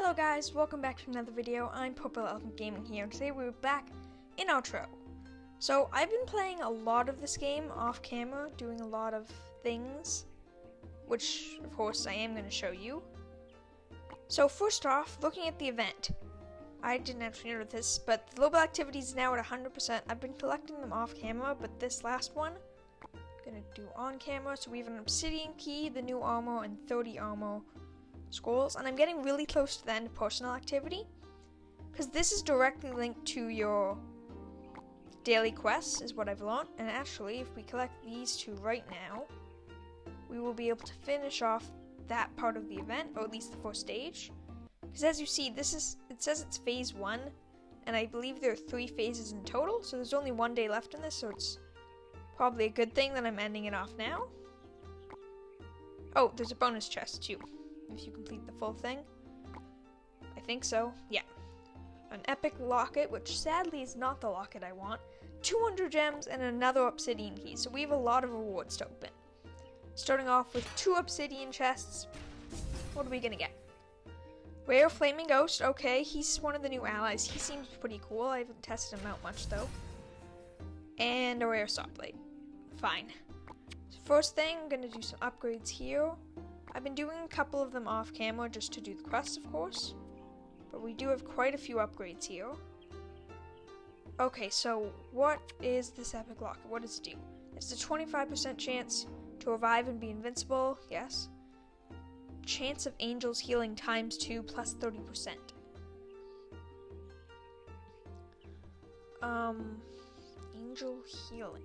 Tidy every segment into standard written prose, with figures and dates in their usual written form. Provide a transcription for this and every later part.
Hello guys, welcome back to another video. I'm Purple Elephant Gaming here, and today we're back in Archero. So I've been playing a lot of this game off camera, doing a lot of things, which of course I am going to show you. So first off, looking at the event, I didn't actually know this, but the global activity is now at 100%. I've been collecting them off camera, but this last one, I'm going to do on camera. So we have an obsidian key, the new armor, and 30 armor scrolls, and I'm getting really close to the end of personal activity because this is directly linked to your daily quests is what I've learned. And actually, if we collect these two right now, we will be able to finish off that part of the event, or at least the first stage, because as you see, it says it's phase 1, and I believe there are 3 phases in total, so there's only 1 day left in this, so it's probably a good thing that I'm ending it off now. Oh, there's a bonus chest too if you complete the full thing. I think so, yeah. An epic locket, which sadly is not the locket I want. 200 gems and another obsidian key, so we have a lot of rewards to open. Starting off with 2 obsidian chests. What are we gonna get? Rare Flaming Ghost, okay, he's one of the new allies. He seems pretty cool. I haven't tested him out much though. And a rare sword blade. Fine. So first thing, I'm gonna do some upgrades here. I've been doing a couple of them off camera just to do the quests, of course. But we do have quite a few upgrades here. Okay, so what is this epic locket? What does it do? It's a 25% chance to revive and be invincible. Yes. Chance of angels healing ×2 plus 30%. Angel healing.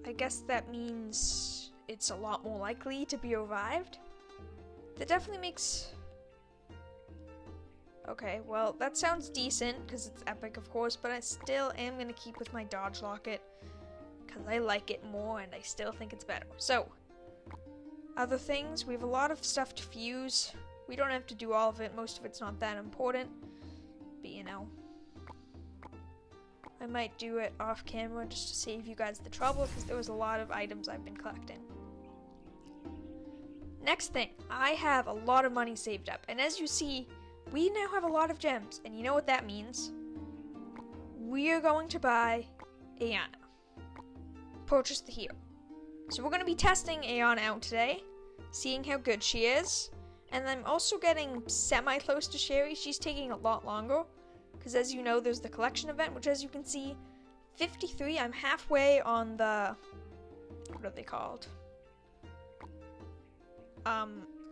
I guess that means it's a lot more likely to be revived. That definitely makes... Okay, well, that sounds decent, because it's epic, of course, but I still am going to keep with my dodge locket, because I like it more, and I still think it's better. So, other things, we have a lot of stuff to fuse. We don't have to do all of it, most of it's not that important, but you know. I might do it off camera just to save you guys the trouble, because there was a lot of items I've been collecting. Next thing, I have a lot of money saved up, and as you see, we now have a lot of gems, and you know what that means? We are going to buy Ayana. Purchase the hero. So we're going to be testing Ayana out today, seeing how good she is, and I'm also getting semi-close to Sherry. She's taking a lot longer, because as you know, there's the collection event, which as you can see, 53, I'm halfway on the, what are they called?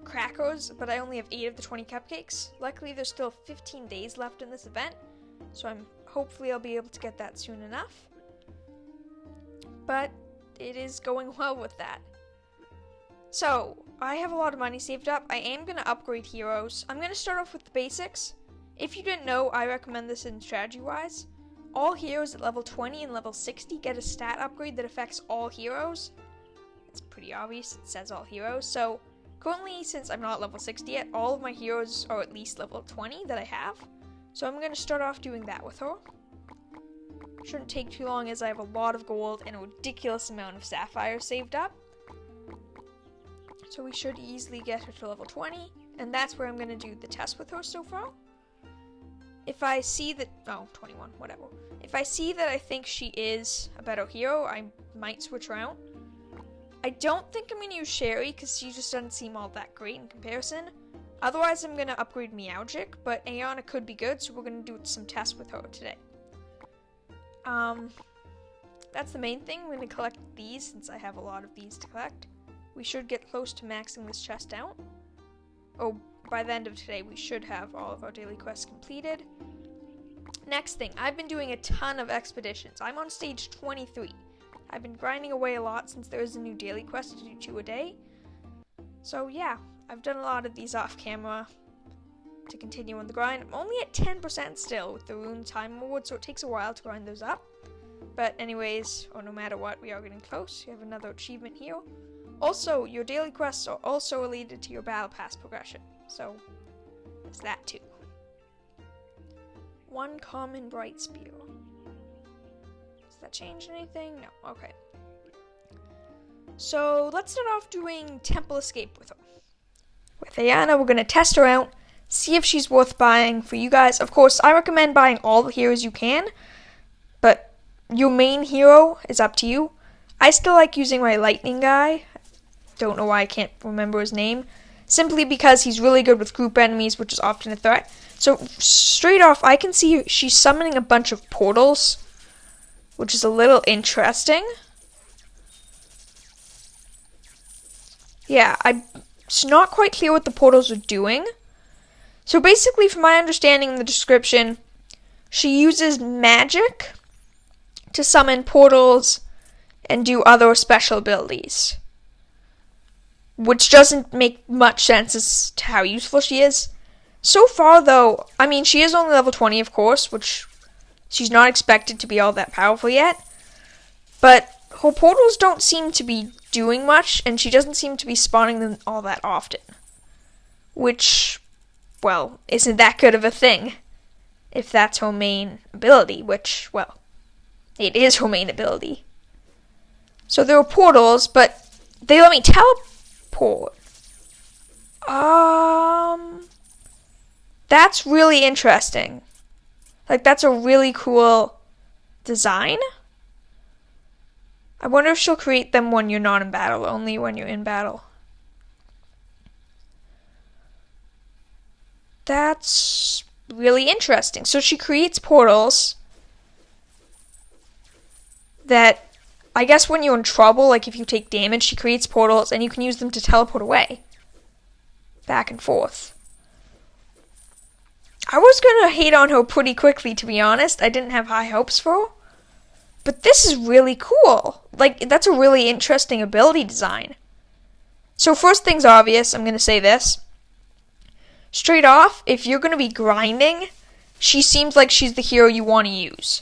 Crackers, but I only have 8 of the 20 cupcakes. Luckily, there's still 15 days left in this event, so hopefully I'll be able to get that soon enough. But it is going well with that. So, I have a lot of money saved up. I am going to upgrade heroes. I'm going to start off with the basics. If you didn't know, I recommend this in strategy-wise. All heroes at level 20 and level 60 get a stat upgrade that affects all heroes. It's pretty obvious, it says all heroes. So, currently, since I'm not level 60 yet, all of my heroes are at least level 20 that I have. So I'm going to start off doing that with her. Shouldn't take too long as I have a lot of gold and a ridiculous amount of sapphires saved up. So we should easily get her to level 20. And that's where I'm going to do the test with her so far. If I see that... Oh, 21, whatever. If I see that I think she is a better hero, I might switch her out. I don't think I'm going to use Sherry because she just doesn't seem all that great in comparison. Otherwise, I'm going to upgrade Meowgic, but Ayana could be good, so we're going to do some tests with her today. That's the main thing. I'm going to collect these since I have a lot of these to collect. We should get close to maxing this chest out. Oh, by the end of today, we should have all of our daily quests completed. Next thing, I've been doing a ton of expeditions. I'm on stage 23. I've been grinding away a lot since there is a new daily quest to do 2 a day. So yeah, I've done a lot of these off camera to continue on the grind. I'm only at 10% still with the Rune Time Award, so it takes a while to grind those up. But anyways, or no matter what, we are getting close. You have another achievement here. Also, your daily quests are also related to your Battle Pass progression. So, there's that too. 1 common bright spear. Does that change anything? No. Okay. So let's start off doing Temple Escape with her. With Ayana, we're going to test her out see if she's worth buying for you guys. Of course, I recommend buying all the heroes you can, but your main hero is up to you. I still like using my lightning guy. Don't know why I can't remember his name. Simply because he's really good with group enemies, which is often a threat. So straight off, I can see she's summoning a bunch of portals, which is a little interesting. Yeah, it's not quite clear what the portals are doing. So basically, from my understanding in the description, she uses magic to summon portals and do other special abilities. Which doesn't make much sense as to how useful she is. So far, though, I mean, she is only level 20, of course, which she's not expected to be all that powerful yet. But her portals don't seem to be doing much, and she doesn't seem to be spawning them all that often. Which, well, isn't that good of a thing, if that's her main ability, which, well, it is her main ability. So there are portals, but they let me teleport. That's really interesting. Like, that's a really cool design. I wonder if she'll create them when you're not in battle, only when you're in battle. That's really interesting. So she creates portals that, I guess when you're in trouble, like if you take damage, she creates portals and you can use them to teleport away. Back and forth. I was gonna hate on her pretty quickly, to be honest. I didn't have high hopes for her. But this is really cool. Like, that's a really interesting ability design. So first thing's obvious, I'm gonna say this. Straight off, if you're gonna be grinding, she seems like she's the hero you want to use.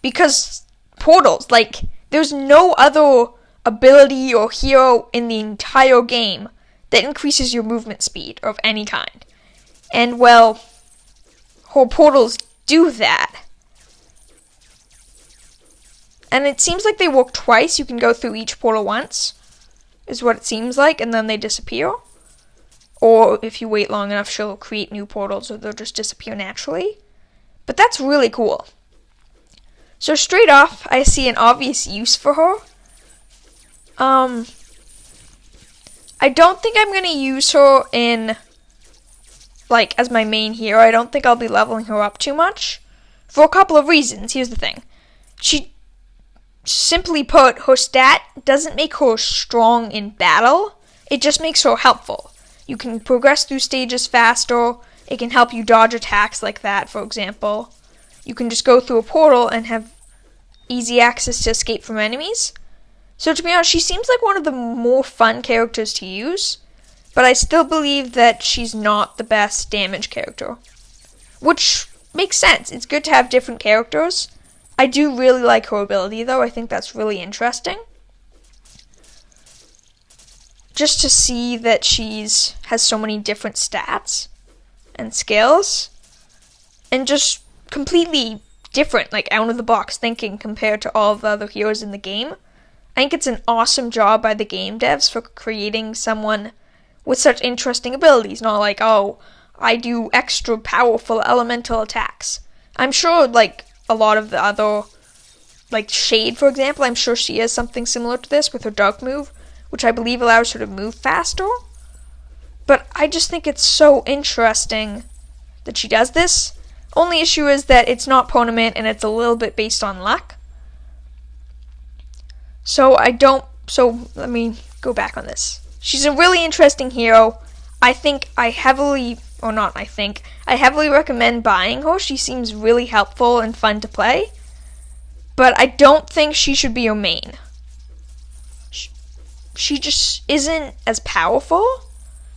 Because portals, like, there's no other ability or hero in the entire game that increases your movement speed of any kind. And, well, her portals do that. And it seems like they work twice. You can go through each portal once, is what it seems like, and then they disappear. Or if you wait long enough, she'll create new portals, or they'll just disappear naturally. But that's really cool. So straight off, I see an obvious use for her. I don't think I'm going to use her in, like, as my main hero. I don't think I'll be leveling her up too much. For a couple of reasons. Here's the thing. She, simply put, her stat doesn't make her strong in battle. It just makes her helpful. You can progress through stages faster. It can help you dodge attacks like that, for example. You can just go through a portal and have easy access to escape from enemies. So to be honest, she seems like one of the more fun characters to use, but I still believe that she's not the best damage character. Which makes sense. It's good to have different characters. I do really like her ability, though. I think that's really interesting. Just to see that has so many different stats and skills, and just completely different, like out of the box thinking compared to all of the other heroes in the game. I think it's an awesome job by the game devs for creating someone with such interesting abilities. Not like, oh, I do extra powerful elemental attacks. I'm sure, like, a lot of the other, like Shade, for example, I'm sure she has something similar to this with her dark move, which I believe allows her to move faster. But I just think it's so interesting that she does this. Only issue is that it's not permanent and it's a little bit based on luck. So let me go back on this. She's a really interesting hero. I heavily recommend buying her. She seems really helpful and fun to play. But I don't think she should be your main. She just isn't as powerful,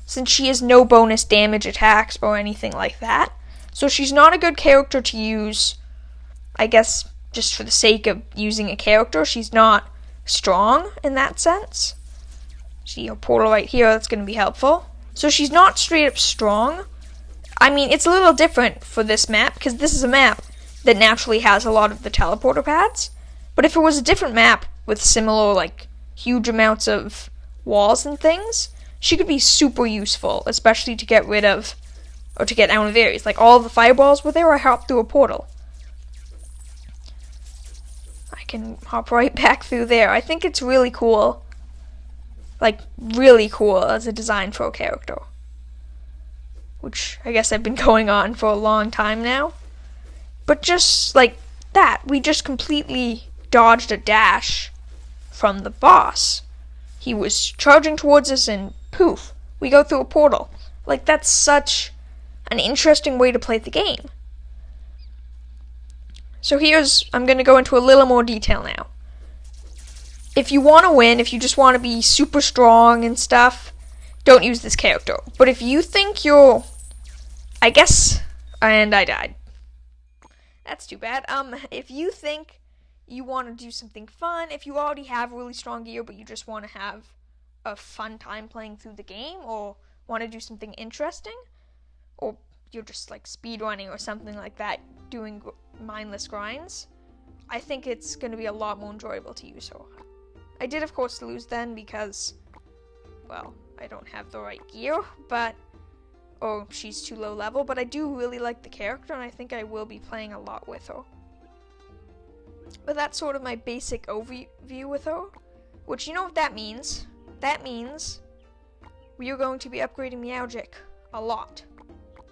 since she has no bonus damage attacks or anything like that. So she's not a good character to use, I guess, just for the sake of using a character. She's not strong in that sense. See a portal right here, that's going to be helpful. So she's not straight up strong. I mean, it's a little different for this map, because this is a map that naturally has a lot of the teleporter pads. But if it was a different map with similar, like, huge amounts of walls and things, she could be super useful, especially to get rid of or to get out of areas. Like, all the fireballs were there, I hopped through a portal. I can hop right back through there. I think it's really cool. Like, really cool as a design for a character. Which I guess I've been going on for a long time now. But just like that, we just completely dodged a dash from the boss. He was charging towards us and poof, we go through a portal. Like, that's such an interesting way to play the game. So I'm going to go into a little more detail now. If you want to win, if you just want to be super strong and stuff, don't use this character. But if you think I died. That's too bad. If you think you want to do something fun, if you already have really strong gear, but you just want to have a fun time playing through the game, or want to do something interesting, or you're just like speedrunning or something like that, doing mindless grinds, I think it's going to be a lot more enjoyable to use her. I did, of course, lose then because, well, I don't have the right gear, or she's too low level, but I do really like the character, and I think I will be playing a lot with her. But that's sort of my basic overview with her, which, you know what that means? That means we are going to be upgrading Meowgic a lot.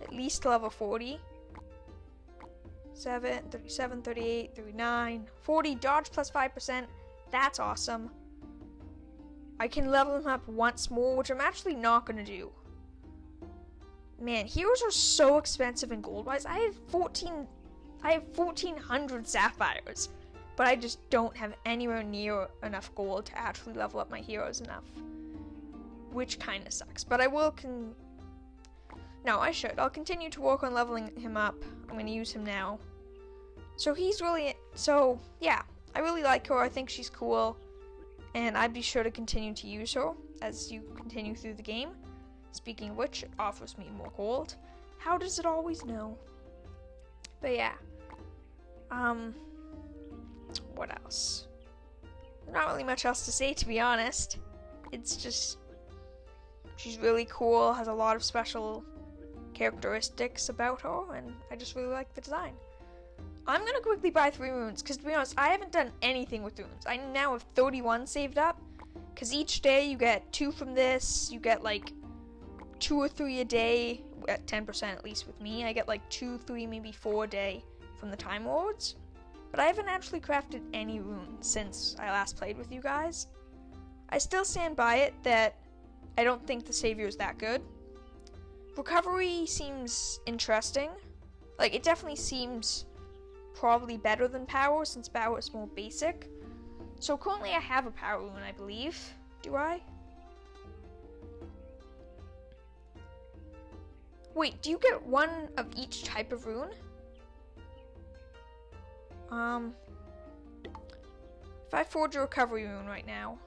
At least level 40. 37, 38, 39, 40, dodge plus 5%. That's awesome. I can level him up once more, which I'm actually not going to do. Man, heroes are so expensive in gold-wise. I have 1,400 sapphires, but I just don't have anywhere near enough gold to actually level up my heroes enough, which kind of sucks. But I will I'll continue to work on leveling him up. I'm going to use him now. Yeah, I really like her. I think she's cool, and I'd be sure to continue to use her as you continue through the game. Speaking of which, it offers me more gold. How does it always know? But yeah. What else? Not really much else to say, to be honest. It's just, she's really cool, has a lot of special characteristics about her, and I just really like the design. I'm gonna quickly buy 3 runes, because to be honest, I haven't done anything with runes. I now have 31 saved up, because each day you get 2 from this, you get like 2 or 3 a day, at 10% at least with me. I get like 2, 3, maybe 4 a day from the Time Lords. But I haven't actually crafted any runes since I last played with you guys. I still stand by it that I don't think the Savior is that good. Recovery seems interesting. Like, it definitely seems probably better than Power, since Power is more basic. So currently I have a Power rune, I believe. Do I? Wait, do you get 1 of each type of rune? If I forge a recovery rune right now,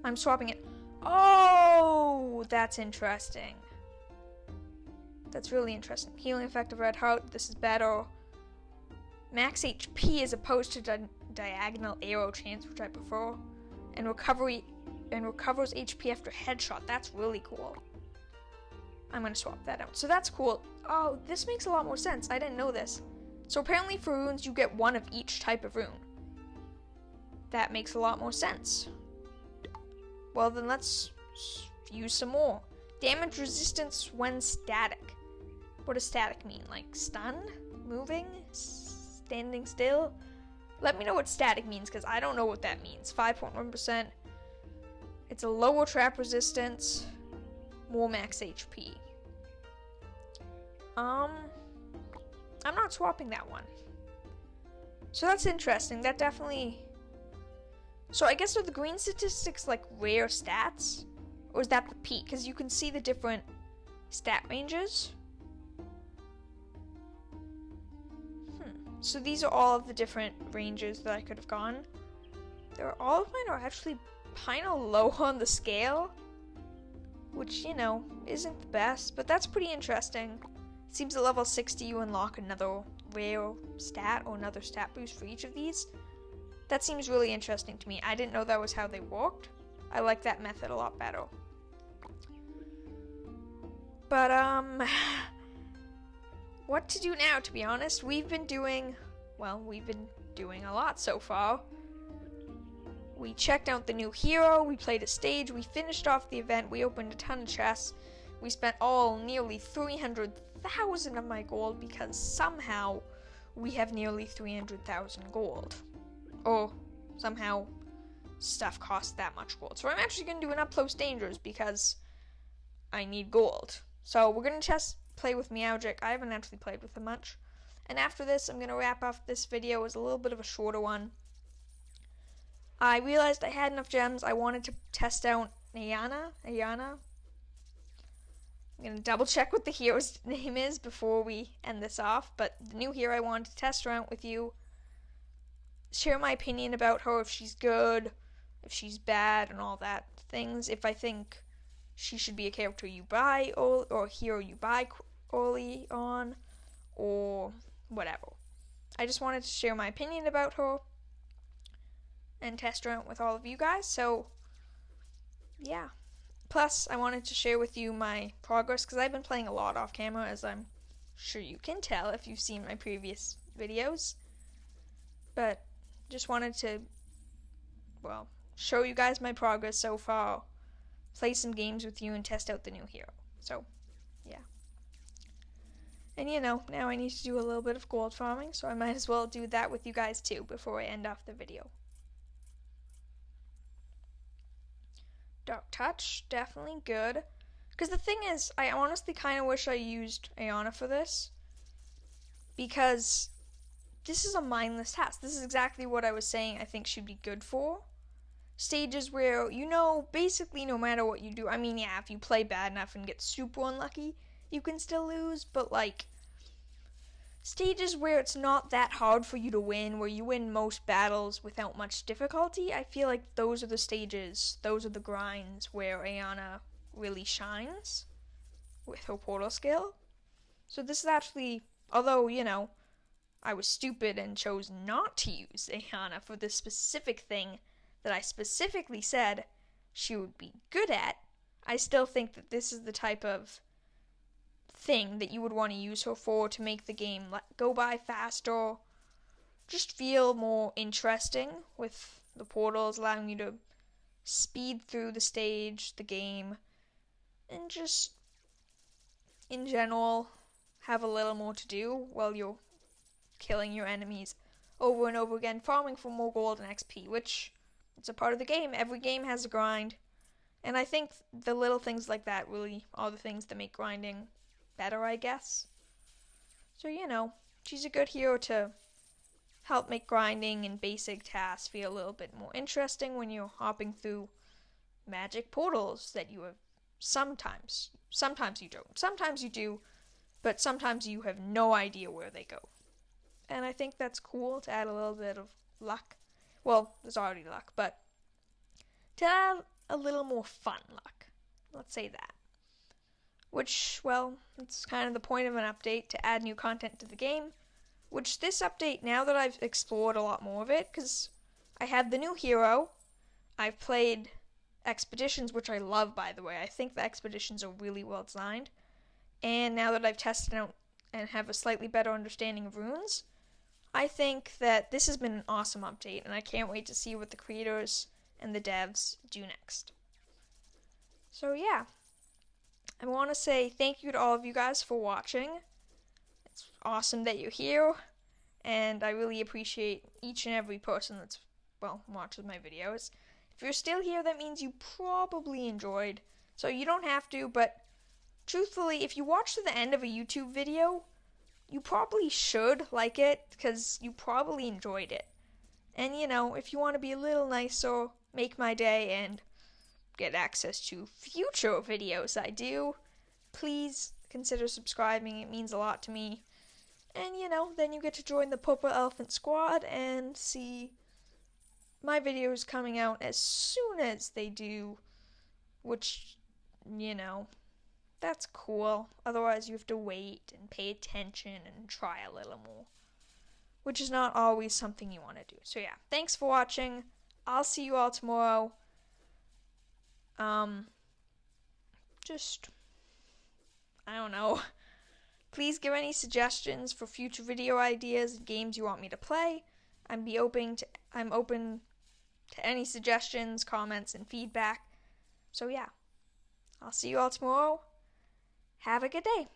I'm swapping it. Oh, that's interesting. That's really interesting. Healing effect of Red Heart, this is better. Max HP as opposed to diagonal arrow chance, which I prefer. And recovers HP after headshot, that's really cool. I'm gonna swap that out. So that's cool. Oh, this makes a lot more sense. I didn't know this. So apparently for runes, you get 1 of each type of rune. That makes a lot more sense. Well, then let's use some more. Damage resistance when static. What does static mean? Like stun? Moving? Standing still? Let me know what static means, because I don't know what that means. 5.1%. It's a lower trap resistance. More max HP. I'm not swapping that one. So that's interesting. That definitely... So I guess are the green statistics like rare stats? Or is that the peak? Because you can see the different stat ranges. So these are all of the different ranges that I could have gone. All of mine are actually kind of low on the scale. Which, you know, isn't the best. But that's pretty interesting. It seems at level 60 you unlock another rare stat or another stat boost for each of these. That seems really interesting to me. I didn't know that was how they worked. I like that method a lot better. But, what to do now, to be honest. We've been doing a lot so far. We checked out the new hero, we played a stage, we finished off the event, we opened a ton of chests. We spent nearly 300,000 of my gold because somehow we have nearly 300,000 gold. Or somehow stuff costs that much gold. So I'm actually going to do an up close dangers because I need gold. So we're going to play with Meowjic. I haven't actually played with him much. And after this, I'm going to wrap up this video as a little bit of a shorter one. I realized I had enough gems. I wanted to test out Ayana. I'm going to double check what the hero's name is before we end this off. But the new hero I wanted to test around with you. Share my opinion about her, if she's good, if she's bad, and all that things. If I think she should be a character you buy or a hero you buy early on, or whatever. I just wanted to share my opinion about her and test around with all of you guys. So yeah. Plus, I wanted to share with you my progress because I've been playing a lot off camera, as I'm sure you can tell if you've seen my previous videos. But just wanted to, show you guys my progress so far, play some games with you, and test out the new hero. So, yeah. And now I need to do a little bit of gold farming, so I might as well do that with you guys too before I end off the video. Dark Touch, definitely good. Because the thing is, I honestly kind of wish I used Ayana for this. Because this is a mindless task. This is exactly what I was saying I think she'd be good for. Stages where, basically no matter what you do. I mean, yeah, if you play bad enough and get super unlucky, you can still lose. But, stages where it's not that hard for you to win, where you win most battles without much difficulty, I feel like those are the stages, those are the grinds where Ayana really shines with her portal skill. So this is actually, although, I was stupid and chose not to use Ayana for this specific thing that I specifically said she would be good at, I still think that this is the type of thing that you would want to use her for to make the game go by faster, just feel more interesting with the portals, allowing you to speed through the stage, the game, and just in general have a little more to do while you're killing your enemies over and over again, farming for more gold and XP, which it's a part of the game. Every game has a grind, and I think the little things like that really are the things that make grinding better, I guess. So, she's a good hero to help make grinding and basic tasks feel a little bit more interesting when you're hopping through magic portals that you have sometimes you don't. Sometimes you do, but sometimes you have no idea where they go. And I think that's cool to add a little bit of luck. Well, there's already luck, but to add a little more fun luck. Let's say that. Which, it's kind of the point of an update, to add new content to the game. Which this update, now that I've explored a lot more of it, because I have the new hero, I've played expeditions, which I love, by the way. I think the expeditions are really well designed. And now that I've tested out and have a slightly better understanding of runes, I think that this has been an awesome update, and I can't wait to see what the creators and the devs do next. So yeah, I want to say thank you to all of you guys for watching. It's awesome that you're here, and I really appreciate each and every person that's, watches my videos. If you're still here, that means you probably enjoyed, so you don't have to, but truthfully, if you watch to the end of a YouTube video, you probably should like it, because you probably enjoyed it. And, if you want to be a little nicer, make my day, and get access to future videos I do, please consider subscribing. It means a lot to me. And, then you get to join the Purple Elephant Squad and see my videos coming out as soon as they do, which, that's cool. Otherwise, you have to wait and pay attention and try a little more, which is not always something you want to do. So yeah, thanks for watching. I'll see you all tomorrow. I don't know. Please give any suggestions for future video ideas and games you want me to play. I'm open to any suggestions, comments, and feedback. So yeah, I'll see you all tomorrow. Have a good day.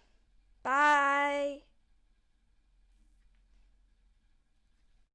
Bye.